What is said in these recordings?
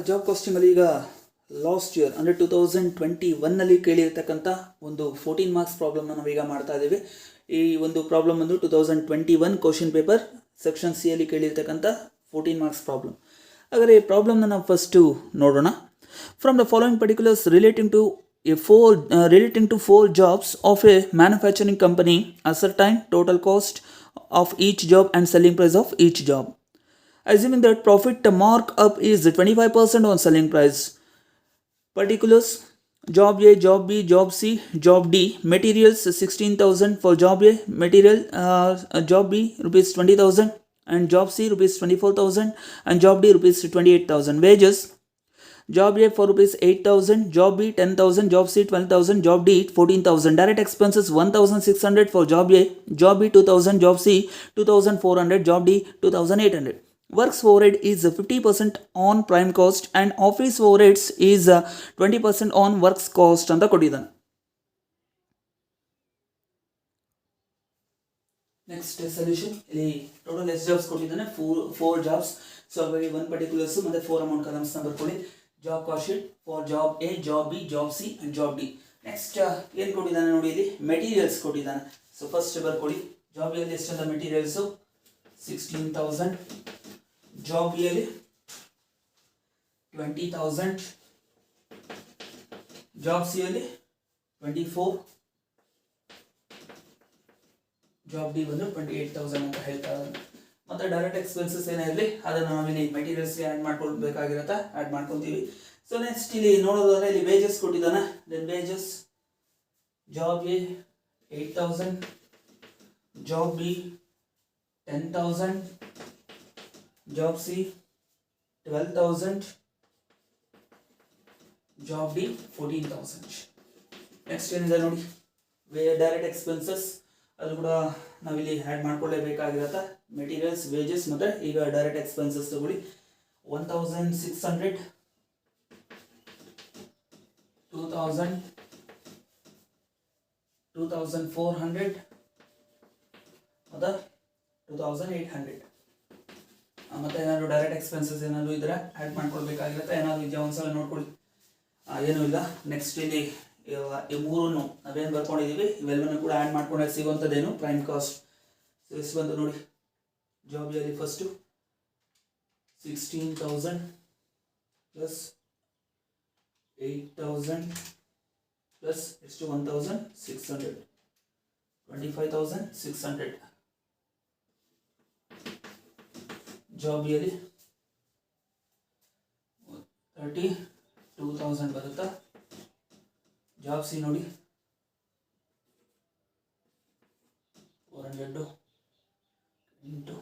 Job ಕಾಸ್ಟಿಂಗಲ್ಲಿ ಈಗ last year ಅಂದರೆ 2021ನಲ್ಲಿ ಕೇಳಿರ್ತಕ್ಕಂಥ ಒಂದು 14 ಮಾರ್ಕ್ಸ್ ಪ್ರಾಬ್ಲಮ್ನ ನಾವೀಗ ಮಾಡ್ತಾ ಇದ್ದೀವಿ. ಈ ಒಂದು ಪ್ರಾಬ್ಲಮ್ ಒಂದು 2021 ಕ್ವಶನ್ ಪೇಪರ್ ಸೆಕ್ಷನ್ ಸಿ ಅಲ್ಲಿ ಕೇಳಿರ್ತಕ್ಕಂಥ 14 ಮಾರ್ಕ್ಸ್ ಪ್ರಾಬ್ಲಮ್. ಹಾಗಾದರೆ ಈ ಪ್ರಾಬ್ಲಮ್ನ ನಾವು ಫಸ್ಟು ನೋಡೋಣ. From the following particulars relating to four jobs of a manufacturing company, ascertain total cost of each job and selling price of each job. Assuming that profit markup is 25% on selling price. Particulars: job A, job B, job C, job D. Materials 16,000 for job A. Material job B rupees 20,000 and job C rupees 24,000 and job D rupees 28,000. Wages: job A for rupees 8,000, job B 10,000, job C 12,000, job D 14,000. Direct expenses 1,600 for job A, job B 2,000, job C 2,400, job D 2,800. Works overhead is 50% on prime cost and office overheads is 20% on works cost ಅಂತ ಕೊಟ್ಟಿದ್ದಾನೆ. Next solution ಇಲ್ಲಿ total ಎಷ್ಟು jobs ಕೊಟ್ಟಿದ್ದಾನೆ, four jobs. So ಹಾಗಾಗಿ one particulars ಮತ್ತೆ 4 amount ಕಲಮ್ಸ್ನ ಬರ್ಕೊಳ್ಳಿ. Job cost sheet for job A, job B, job C and job D. Next ಏನು ಕೊಟ್ಟಿದ್ದಾನೆ ನೋಡಿ, ಇಲ್ಲಿ ಮೆಟೀರಿಯಲ್ಸ್ ಕೊಟ್ಟಿದ್ದಾನೆ. ಸೊ ಫಸ್ಟ್ ಬರ್ಕೊಳ್ಳಿ. ಜಾಬ್ ಎಲ್ಲಿ ಎಷ್ಟಂತ ಮೆಟೀರಿಯಲ್ಸು 16,000, ಜಾಬ್ ಬಿ ಅಲ್ಲಿ 20,000, ಜಾಬ್ ಸಿ ಅಲ್ಲಿ 24, ಜಾಬ್ ಡಿ ಬಂದು 28,000 ಅಂತ ಹೇಳ್ತಾ ಇದ್ದಾರೆ. ಮತ್ತೆ ಡೈರೆಕ್ಟ್ ಎಕ್ಸ್ಪೆನ್ಸಸ್ ಏನೇ ಇರಲಿ ಅದನ್ನು ನಾವಿಲ್ಲಿ ಮೆಟೀರಿಯಲ್ಸ್ಗೆ ಆ್ಯಡ್ ಮಾಡ್ಕೊಳ್ಬೇಕಾಗಿರುತ್ತೆ, ಆ್ಯಡ್ ಮಾಡ್ಕೊತೀವಿ. ಸೊ ನೆಕ್ಸ್ಟ್ ಇಲ್ಲಿ ನೋಡೋದಾದ್ರೆ ಇಲ್ಲಿ ವೇಜಸ್ ಕೊಟ್ಟಿದ್ದಾನೆ. Then wages job A 8,000, job B 10,000, job C 12,000, job D 14,000. Next ಏನಿದೆ ನೋಡಿ, ಡೈರೆಕ್ಟ್ ಎಕ್ಸ್ಪೆನ್ಸಸ್ ಅದು ಕೂಡ ನಾವಿಲ್ಲಿ ಆ್ಯಡ್ ಮಾಡ್ಕೊಳ್ಳೇಬೇಕಾಗಿರತ್ತೆ. ಮೆಟೀರಿಯಲ್ಸ್, ವೇಜಸ್ ಮತ್ತು ಈಗ ಡೈರೆಕ್ಟ್ ಎಕ್ಸ್ಪೆನ್ಸಸ್ ತಗೊಳ್ಳಿ. 1,600, 2,000, 2,400 ಮತ್ತು 2,800. ಮತ್ತು ಏನಾದರೂ ಡೈರೆಕ್ಟ್ ಎಕ್ಸ್ಪೆನ್ಸಸ್ ಏನಾದರೂ ಇದ್ದರೆ ಆ್ಯಡ್ ಮಾಡ್ಕೊಳ್ಬೇಕಾಗಿರುತ್ತೆ. ಏನಾದರೂ ಇದೆಯಾ ಒಂದ್ಸಲ ನೋಡ್ಕೊಳ್ಳಿ. ಏನೂ ಇಲ್ಲ. ನೆಕ್ಸ್ಟ್ ಇಲ್ಲಿ ಈ ಮೂರನ್ನು ನಾವೇನು ಬರ್ಕೊಂಡಿದ್ದೀವಿ ಇವೆಲ್ಲವನ್ನು ಕೂಡ ಆ್ಯಡ್ ಮಾಡ್ಕೊಂಡಾಗ ಸಿಗುವಂಥದ್ದೇನು ಪ್ರೈಮ್ ಕಾಸ್ಟ್. ಸೊ ಎಷ್ಟು ಬಂತು ನೋಡಿ, ಜಾಬಿಯಲ್ಲಿ ಫಸ್ಟು 16,000 ಪ್ಲಸ್ 8,000 ಪ್ಲಸ್ ಎಷ್ಟು 1,600, 25,600. ಜಾಬಿಯಲ್ಲಿ 32,000 ಬರುತ್ತಾ. ಜಾಬ್ ಸಿ ನೋಡಿ 400 ಇಂಟು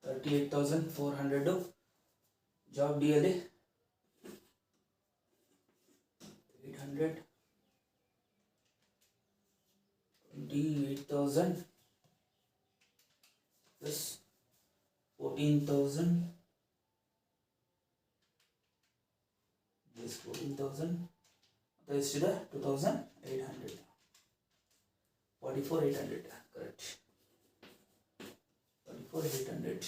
38,400. ಜಾಬ್ ಡಿ ಅಲ್ಲಿ 800, 28,000 ಪ್ಲಸ್ 14,000 14,000 ಮತ್ತು ಎಷ್ಟಿದೆ 2,800, 44,800 ಕರೆಕ್ಟ್. 44,800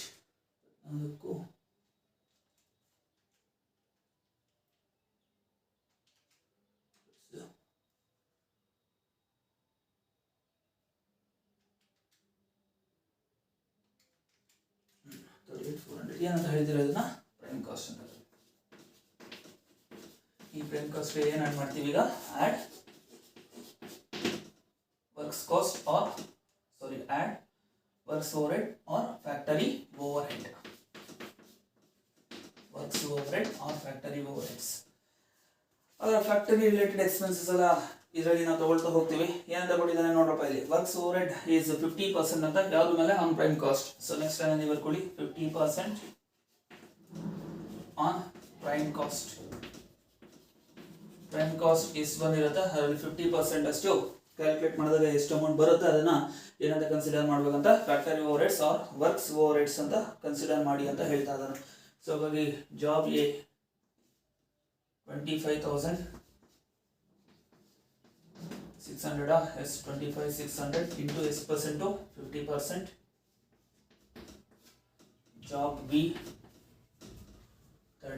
ಅದಕ್ಕೂ ಏನಂತ ಹೇಳ್ತಿರೋದನ್ನ ಪ್ರೈಮ್ ಕಾಸ್ಟ್ ಅಂತ. ಈ ಪ್ರೈಮ್ ಕಾಸ್ಟ್ ಏನು ಆ್ಯಡ್ ಮಾಡ್ತೀವಿ ಈಗ, add works cost or add works overhead or factory overhead. Works overhead or factory overheads. ಅದರ ಫ್ಯಾಕ್ಟರಿ ರಿಲೇಟೆಡ್ ಎಕ್ಸ್ಪೆನ್ಸಸ್ ಎಲ್ಲ ಇದರಲ್ಲಿ ನಾವು ತಗೊಳ್ತಾ ಹೋಗ್ತೀವಿ. ಏನಂತ ಕೊಟ್ಟಿದ್ದಾನೆ ನೋಡ್ರಪ್ಪ, ಇಲ್ಲಿ ವರ್ಕ್ಸ್ ಓವರ್ಹೆಡ್ ಈಸ್ 50% ಅಂತ ಯಾವ್ದು ಮೇಲೆ on prime cost. So next ಏನಾದ್ರು ಬರ್ಕೊಳ್ಳಿ 50% on prime cost. Prime cost ಎಷ್ಟು ಬಂದಿರುತ್ತೆ ಅದರಲ್ಲಿ 50% ಅಷ್ಟು ಕ್ಯಾಲ್ಕುಲೇಟ್ ಮಾಡಿದಾಗ ಎಷ್ಟು ಅಮೌಂಟ್ ಬರುತ್ತೆ ಅದನ್ನ ಏನಂತ ಕನ್ಸಿಡರ್ ಮಾಡ್ಬೇಕಂತ factory overheads or works overheads ಅಂತ ಕನ್ಸಿಡರ್ ಮಾಡಿ ಅಂತ ಹೇಳ್ತಾ ಇದ್ದಾನೆ. ಸೊ ಹಾಗಾಗಿ job A 25,600 S 25,600 into S % 50%. Job B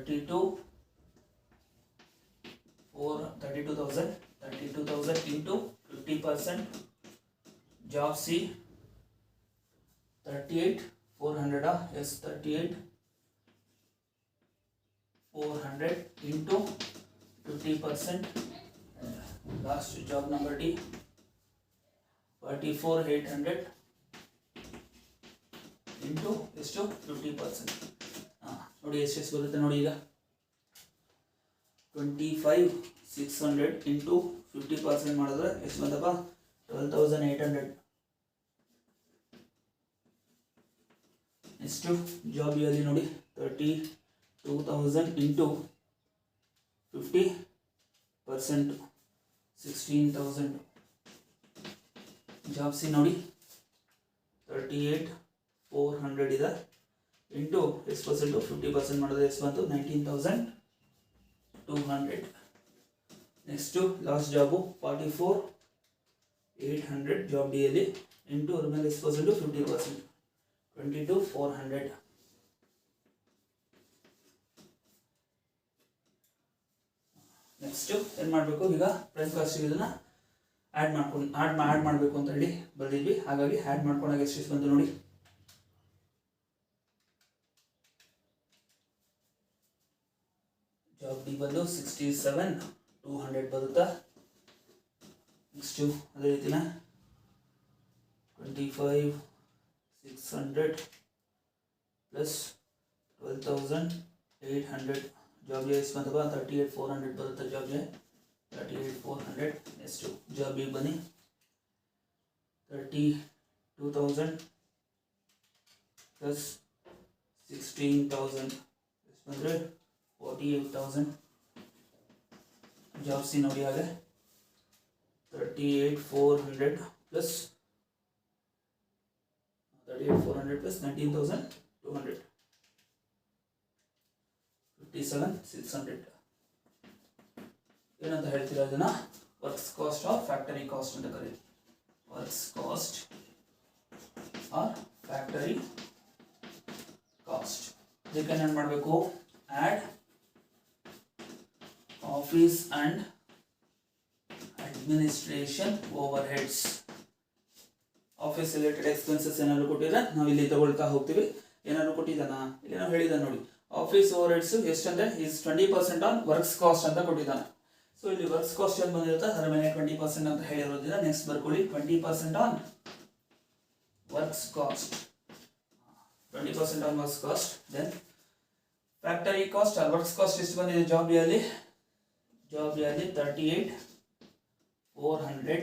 32,000 into 50%. Job C 38,400. Yes, 38,400 into 50%. Last job number D 44,800 into ಎಷ್ಟು 50%. ನೋಡಿ ಎಷ್ಟು ಬರುತ್ತೆ ನೋಡಿ ಈಗ 25,600 into 50% ಮಾಡಿದ್ರೆ ಎಷ್ಟು ಬಂತಪ್ಪ 12,800. ನೆಕ್ಸ್ಟು ಜಾಬ್ ಅಲ್ಲಿ ನೋಡಿ 32,000 into 50% 16,000. ಜಾಬ್ ಸಿ ನೋಡಿ 38,400 ಇದೆ ಇಂಟು ಎಷ್ಟು ಪರ್ಸೆಂಟು 50% ಮಾಡಿದ್ರೆ ಎಷ್ಟು ಬಂತು 19,200. Next last job 44,800 job D ಅಲ್ಲಿ ಇಂಟು ಅದ್ರ ಮೇಲೆ ಎಷ್ಟು ಪರ್ಸೆಂಟು 50% 22,400. ನೆಕ್ಸ್ಟು ಏನು ಮಾಡಬೇಕು ಈಗ ಪ್ರೈಮ್ ಕಾಸ್ಟ್ ಇದನ್ನು ಆ್ಯಡ್ ಮಾಡಬೇಕು ಅಂತ ಹೇಳಿ ಬರೆದಿದ್ವಿ. ಹಾಗಾಗಿ ಆ್ಯಡ್ ಮಾಡ್ಕೊಂಡಾಗ ಎಷ್ಟು ಬಂತು ನೋಡಿ ಜಾಬ್ ಡಿ ಬಂದು 67,200 ಬರುತ್ತಾ. ನೆಕ್ಸ್ಟು ಅದೇ ರೀತಿನ 25,600 ಪ್ಲಸ್ 12,800 ಜಾಬ್ಗೆ ಎಷ್ಟು ಬಂತಪ್ಪ 38,400 ಬರುತ್ತೆ. ಜಾಬ್ಗೆ 38,400. ನೆಕ್ಸ್ಟು ಜಾಬ್ಗೆ ಬನ್ನಿ 32,000 ಪ್ಲಸ್ 16,000 ಎಷ್ಟು ಬಂದರೆ 48,000. ಜಾಬ್ ಸಿ ನೋಡಿ ಹಾಗೆ 38,400 ಪ್ಲಸ್ 19,200 57,600. ಏನಂತ ಹೇಳ್ತೀರಾ ಅದನ್ನ works cost or factory cost ಅಂತ ಕರೀತೀವಿ. Works cost or factory cost. ಇದಕ್ಕೆ ಏನು ಮಾಡಬೇಕು add office and administration overheads. Office related expenses ಏನಾದ್ರು ಕೊಟ್ಟಿದ್ರೆ ನಾವು ಇಲ್ಲಿ ತಗೊಳ್ತಾ ಹೋಗ್ತೀವಿ. ಏನಾದ್ರು ಕೊಟ್ಟಿದ್ದಾನ ಇಲ್ಲಿ ನಾವು ಹೇಳಿದ್ದಾನೆ ನೋಡಿ ಆಫೀಸ್ ಓವರ್ ಹೆಡ್ಸ್ ಎಷ್ಟಂದ್ರೆ ಈಸ್ 20% ಆನ್ ವರ್ಕ್ಸ್ ಕಾಸ್ಟ್ ಅಂತ ಕೊಟ್ಟಿದ್ದಾನೆ. ಸೊ ಇಲ್ಲಿ ವರ್ಕ್ಸ್ ಕಾಸ್ಟ್ ಏನು ಬಂದಿರುತ್ತೆ ಅದರ ಮೇಲೆ 20% ಅಂತ ಹೇಳಿರೋದ್ರಿಂದ ನೆಕ್ಸ್ಟ್ ಬರ್ಕೊಳ್ಳಿ 20% on works cost 20% on works cost. Then factory cost or works cost ಎಷ್ಟು ಬಂದಿದೆ ಜಾಬ್ ಡಿಯಲ್ಲಿ 38,400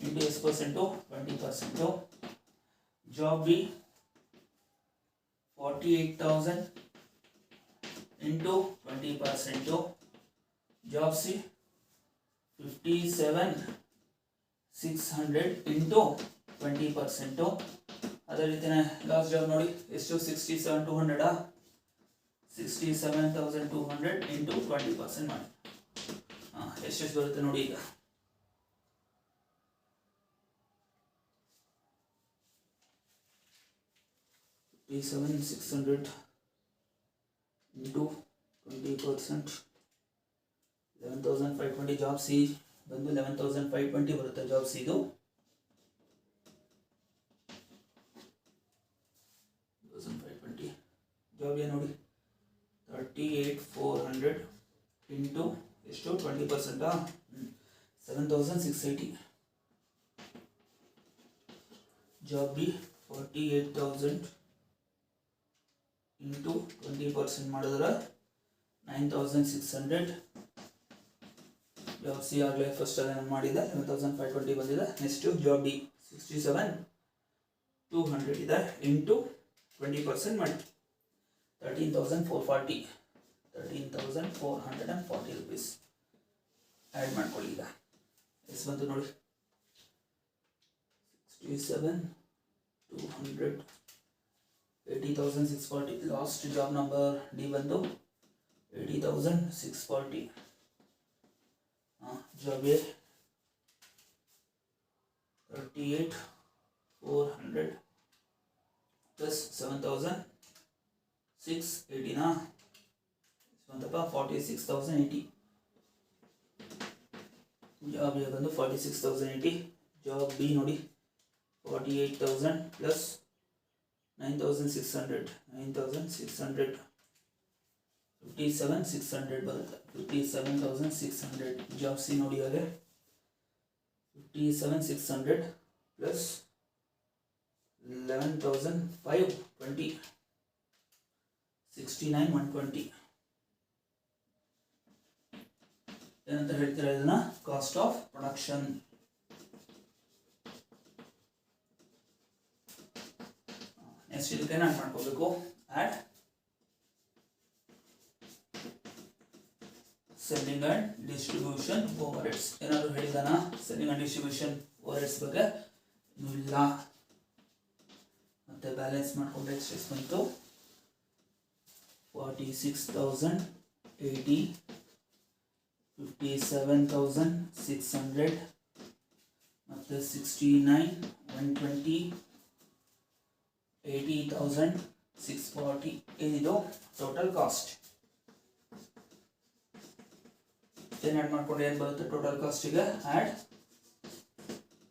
into ಎಷ್ಟು percent 20%. Job B 48,000 into 20%. Job C 57,600 into 20%. ಅದೇ ರೀತಿನೇ ಲಾಸ್ಟ್ ಜಾಬ್ ನೋಡಿ ಎಷ್ಟು 67,200 67,200 into 20% ಮಾಡಿ ಎಷ್ಟು ಬರುತ್ತೆ ನೋಡಿ ಈಗ 57,600 into 20% 11,520. ಜಾಬ್ ಸಿ ಬಂದು 11,520 ಬರುತ್ತೆ. ಜಾಬ್ ಸಿ ಇದು 1,520. ಜಾಬ್ ಏನು ನೋಡಿ 38,400 into ಎಷ್ಟು 20% 7,680. ಜಾಬ್ ಬಿ 48,000 into 20% ಮಾಡಿದ್ರೆ 9,600. ಜಾಬ್ ಸಿ ಆಗಲೇ ಫಸ್ಟ್ ಅದನ್ನು ಮಾಡಿದೆ 11,520 ಬಂದಿದೆ. ನೆಕ್ಸ್ಟು ಜಾಬ್ ಡಿ 67,200 ಇದೆ ಇಂಟು 20% ಮಾಡಿ 13,440 13,440 rupees ಆ್ಯಡ್ ಮಾಡ್ಕೊಳ್ಳಿ. ಈಗ ಎಷ್ಟು ಬಂತು ನೋಡಿ 67,200 80,640. ಲಾಸ್ಟ್ ಜಾಬ್ ನಂಬರ್ ಡಿ ಬಂದು 80,640. Job A 38,400 plus 7,680 Anthappa 46,080. Job A ಬಂದು 46,080. ಜಾಬ್ ಬಿ ನೋಡಿ 48,000 ಪ್ಲಸ್ 9,600 57,600 ಬರುತ್ತೆ. 57,600. ಜಾಬ್ ಸಿ ನೋಡಿ ಹಾಗೆ 57,600 ಪ್ಲಸ್ 11,520 69,120. ಏನಂತ ಹೇಳ್ತೀರಾ ಇದನ್ನ? Cost of production. ನೆಕ್ಸ್ಟ್ ಇದಕ್ಕೆ ನಾನು ಮಾಡ್ಕೋಬೇಕು add selling and distribution overheads. ಏನಾದ್ರು ಹೇಳಿದಾನ ಸೆಲ್ಲಿಂಗ್ ಅಂಡ್ ಡಿಸ್ಟ್ರಿಬ್ಯೂಷನ್ ಓವರ್ಹೆಡ್ಸ್ ಬಗ್ಗೆ? ಇಲ್ಲ. ಮತ್ತೆ ಬ್ಯಾಲೆನ್ಸ್ ಮಾಡ್ಕೊಂಡ್ರೆ ಎಷ್ಟು ಬಂತು? 46,080, 57,600 ಮತ್ತೆ 69,120, 80,640. ಏನಿದು ಟೋಟಲ್ ಕಾಸ್ಟ್. ಏನು ಆ್ಯಡ್ ಮಾಡ್ಕೊಂಡು ಏನು ಬರುತ್ತೆ ಟೋಟಲ್ ಕಾಸ್ಟಿಗೆ? Add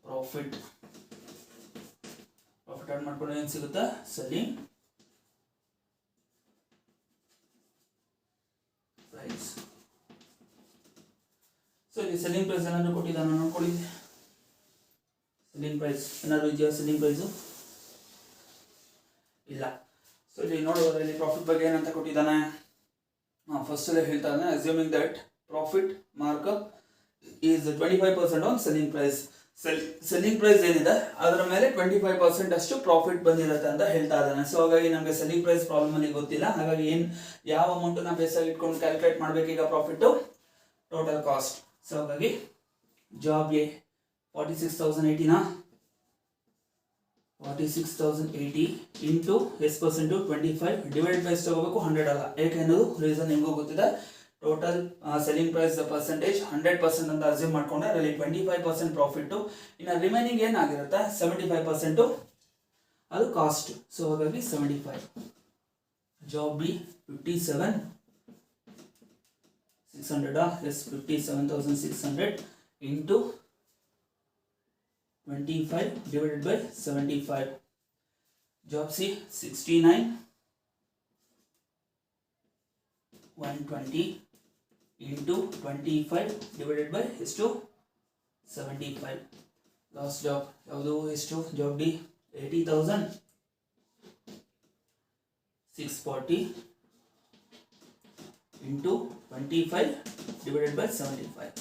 profit. ಪ್ರಾಫಿಟ್ ಆ್ಯಡ್ ಮಾಡ್ಕೊಂಡು ಏನು ಸಿಗುತ್ತೆ? Selling price. ಸೊ ಇಲ್ಲಿ ಸೆಲ್ಲಿಂಗ್ ಪ್ರೈಸ್ ಏನಾದರೂ ಕೊಟ್ಟಿದ್ದಾನ ನೋಡ್ಕೊಳ್ಳಿ. ಸೆಲ್ಲಿಂಗ್ ಪ್ರೈಸ್ ಏನಾದರೂ ಇದೆಯಾ? ಸೆಲ್ಲಿಂಗ್ ಪ್ರೈಸು ಇಲ್ಲ. ಸೊ ಇಲ್ಲಿ ನೋಡೋದ್ರೆ ಇಲ್ಲಿ ಪ್ರಾಫಿಟ್ ಬಗ್ಗೆ ಏನಂತ ಕೊಟ್ಟಿದ್ದಾನೆ? ಫಸ್ಟ್ ಅಲ್ಲೇ ಹೇಳ್ತಾನೆ assuming that profit markup is 25% on selling price. Selling price ಏನಿದೆ ಅದರ ಮೇಲೆ 25% ಅಷ್ಟು ಪ್ರಾಫಿಟ್ ಬಂದಿರುತ್ತೆ ಅಂತ ಹೇಳ್ತಾ ಇದ್ದಾನೆ. ಸೊ ಹಾಗಾಗಿ ನಮಗೆ ಸೆಲ್ಲಿಂಗ್ ಪ್ರೈಸ್ ಪ್ರಾಬ್ಲಮ್ ಅಲ್ಲಿ ಗೊತ್ತಿಲ್ಲ. ಹಾಗಾಗಿ ಯಾವ ಅಮೌಂಟ್ ನ ಬೇಸಾಗಿ ಇಟ್ಕೊಂಡು ಕ್ಯಾಲ್ಕುಲೇಟ್ ಮಾಡಬೇಕೀಗ ಪ್ರಾಫಿಟ್ ಟೋಟಲ್ ಕಾಸ್ಟ್. ಸೊ ಹಾಗಾಗಿ ಜಾಬ್ಗೆ 46,080 46,080 ಇಂಟು ಎಷ್ಟು ಪರ್ಸೆಂಟು? 25 ಡಿವೈಡ್ ಬೈ ಎಷ್ಟು ತಗೋಬೇಕು? 100 ಅಲ್ಲ. ಏಕೆ ಅನ್ನೋದು ರೀಸನ್ ನಿಮಗೂ ಗೊತ್ತಿದೆ. ಟೋಟಲ್ ಸೆಲ್ಲಿಂಗ್ ಪ್ರೈಸ್ ಪರ್ಸೆಂಟೇಜ್ 100% ಅಂತ ಅಸ್ಯೂಮ್ ಮಾಡ್ಕೊಂಡ್ರೆ ಅದರಲ್ಲಿ 25% ಪ್ರಾಫಿಟ್ಟು, ಇನ್ನು ರಿಮೈನಿಂಗ್ ಏನಾಗಿರುತ್ತೆ 75% ಅದು ಕಾಸ್ಟ್. ಸೊ ಹಾಗಾಗಿ 75. Job B 57,600 S 57,600 into 25 divided by 75. Job C 69,120 into 25 divided by is to 75. Last job ಯಾವುದು? ಎಷ್ಟು? Job D 80,640 into 25 divided by 75.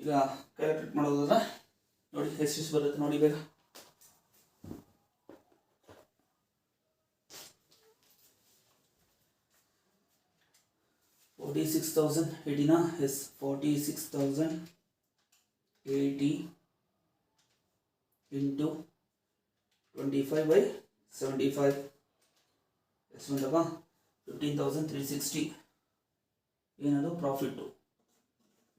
ಈಗ ಕ್ಯಾಲ್ಕುಲೇಟ್ ಮಾಡೋದಾದ್ರೆ ನೋಡಿ ಎಷ್ಟು ಬರುತ್ತೆ ನೋಡಿ ಬೇಗ. 46,080 is 46,080 into 25 by 75. ಎಷ್ಟು ಬಂದಪ್ಪ? 15,360. ಏನದು ಪ್ರಾಫಿಟ್ಟು?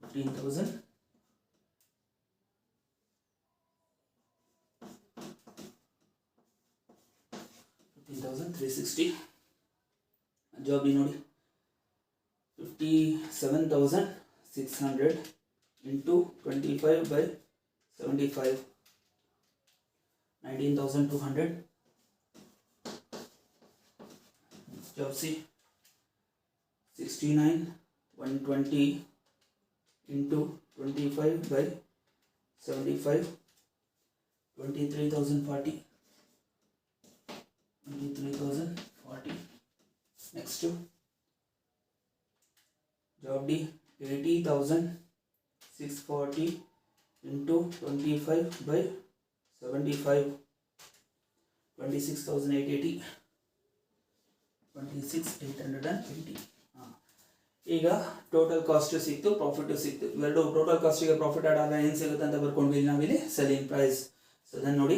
15,360. ಜಾಬ್ ನೋಡಿ 57,600 into 25 by 75, 19,200. Job C 69,120 into 25 by 75, 23,040. 23,040. Next to job D 80,640 into 25 by 75, 26,880. 26,880. ಈಗ ಟೋಟಲ್ ಕಾಸ್ಟ್ ಸಿಕ್ತು, ಪ್ರಾಫಿಟ್ ಸಿಕ್ತು. ಇವೆರಡು ಟೋಟಲ್ ಕಾಸ್ಟಿಗೆ ಪ್ರಾಫಿಟ್ ಆಡ್ ಆದಾಗ ಏನು ಸಿಗುತ್ತೆ ಅಂತ ಬರ್ಕೊಂಡ್ವಿ ನಾವಿಲ್ಲಿ ಸೆಲ್ಲಿಂಗ್ ಪ್ರೈಸ್. ಸೊ ಅದನ್ನು ನೋಡಿ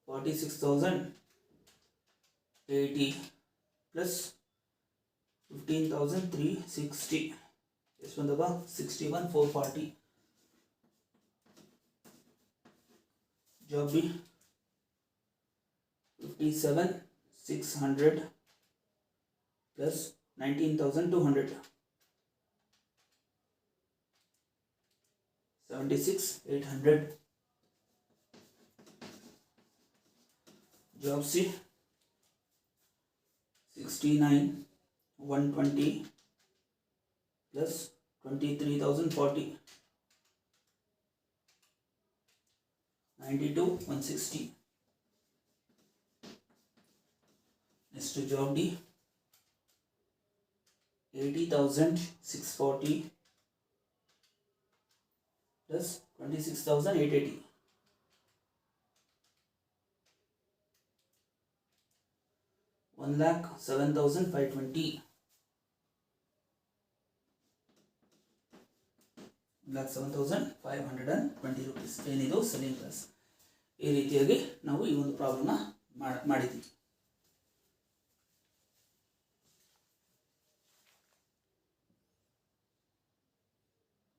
46,080 ಪ್ಲಸ್ 15,360 ಎಷ್ಟು ಬಂದಪ್ಪ? 61,440. Job B 57,600 plus 19,200 76,800. Job C 69,120 plus 23,040 92,160. Next to job D 80,640 plus 26,880. 1,07,520. 1,07,520 rupees. ಏನಿದು ಸೆಲ್ಲಿಂಗ್ ಪ್ರೈಸ್. ಈ ರೀತಿಯಾಗಿ ನಾವು ಈ ಒಂದು ಪ್ರಾಬ್ಲಮ್ನ ಮಾಡಿದ್ದೀವಿ.